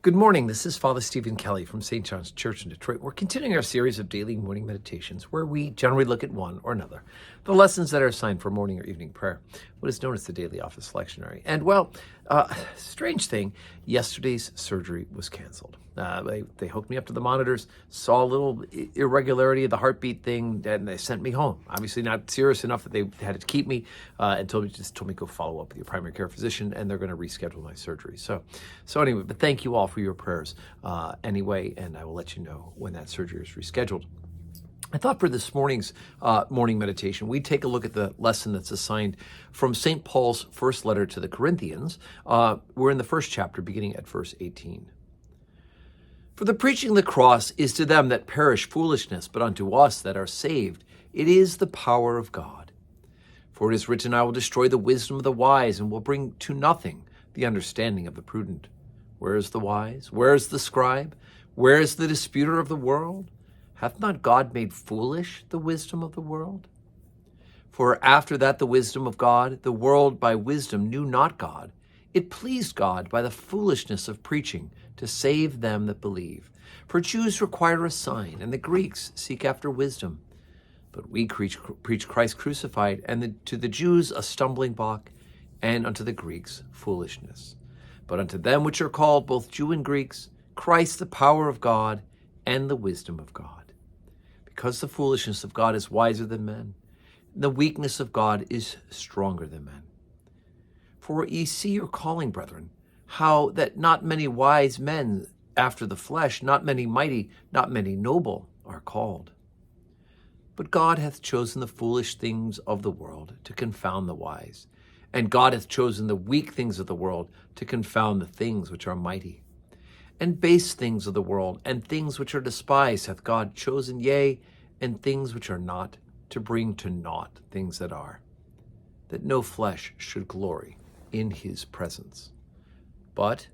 Good morning. This is Father Stephen Kelly from St. John's Church in Detroit. We're continuing our series of daily morning meditations where we generally look at one or another, the lessons that are assigned for morning or evening prayer, what is known as the daily office lectionary. And strange thing, yesterday's surgery was canceled. They hooked me up to the monitors, saw a little irregularity of the heartbeat thing, and they sent me home. Obviously not serious enough that they had to keep me, and told me to go follow up with your primary care physician, and they're going to reschedule my surgery. So anyway, but thank you all for your prayers anyway, and I will let you know when that surgery is rescheduled. I thought for this morning's morning meditation, we'd take a look at the lesson that's assigned from St. Paul's first letter to the Corinthians. We're in the first chapter, beginning at verse 18. For the preaching of the cross is to them that perish foolishness, but unto us that are saved, it is the power of God. For it is written, I will destroy the wisdom of the wise, and will bring to nothing the understanding of the prudent. Where is the wise? Where is the scribe? Where is the disputer of the world? Hath not God made foolish the wisdom of the world? For after that the wisdom of God, the world by wisdom knew not God. It pleased God by the foolishness of preaching to save them that believe. For Jews require a sign, and the Greeks seek after wisdom. But we preach Christ crucified, and to the Jews a stumbling block, and unto the Greeks foolishness. But unto them which are called, both Jew and Greeks, Christ the power of God and the wisdom of God. Because the foolishness of God is wiser than men, the weakness of God is stronger than men. For ye see your calling, brethren, how that not many wise men after the flesh, not many mighty, not many noble are called. But God hath chosen the foolish things of the world to confound the wise, and God hath chosen the weak things of the world to confound the things which are mighty. And base things of the world, and things which are despised, hath God chosen, yea, and things which are not, to bring to naught things that are, that no flesh should glory in his presence. But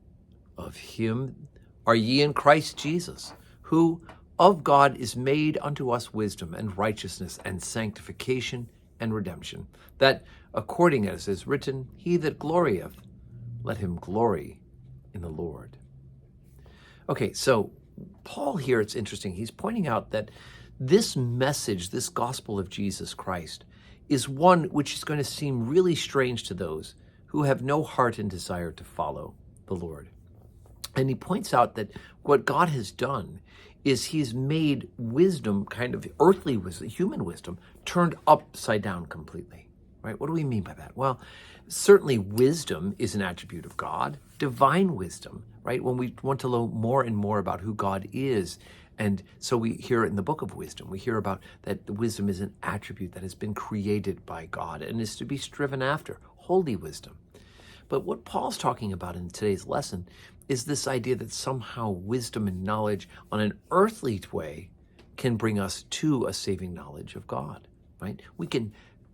of him are ye in Christ Jesus, who of God is made unto us wisdom and righteousness and sanctification and redemption, that according as is written, he that glorieth, let him glory in the Lord. Okay, so Paul here, it's interesting. He's pointing out that this message, this gospel of Jesus Christ, is one which is going to seem really strange to those who have no heart and desire to follow the Lord. And he points out that what God has done is he's made wisdom, kind of earthly wisdom, human wisdom, turned upside down completely, right? What do we mean by that? Well, certainly wisdom is an attribute of God, divine wisdom, right? When we want to know more and more about who God is, and so we hear in the book of wisdom, we hear about that the wisdom is an attribute that has been created by God and is to be striven after, holy wisdom. But what Paul's talking about in today's lesson is this idea that somehow wisdom and knowledge on an earthly way can bring us to a saving knowledge of God, right? We can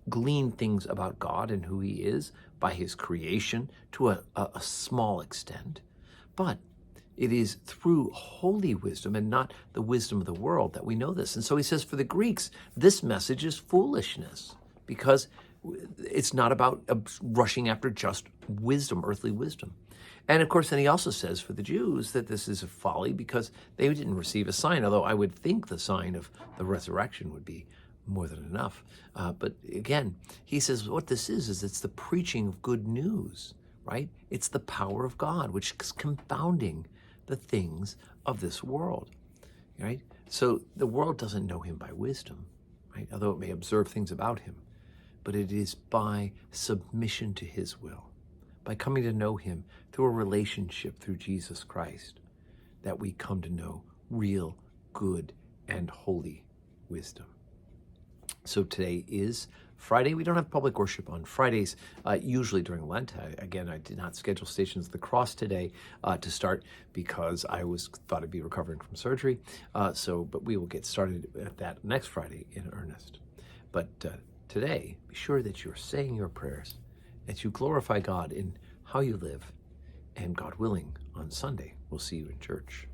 glean things about God and who he is by his creation to a small extent, but it is through holy wisdom and not the wisdom of the world that we know this. And so he says for the Greeks, this message is foolishness because it's not about rushing after just wisdom, earthly wisdom. And of course, then he also says for the Jews that this is a folly because they didn't receive a sign, although I would think the sign of the resurrection would be more than enough. But again, he says what this is it's the preaching of good news, right? It's the power of God, which is confounding the things of this world, right? So the world doesn't know him by wisdom, right? Although it may observe things about him, but it is by submission to his will, by coming to know him through a relationship through Jesus Christ, that we come to know real, good, and holy wisdom. So today is Friday. We don't have public worship on Fridays, usually during Lent. I did not schedule Stations of the Cross today to start because I thought I'd be recovering from surgery. But we will get started at that next Friday in earnest. But today, be sure that you're saying your prayers, that you glorify God in how you live, and God willing, on Sunday, we'll see you in church.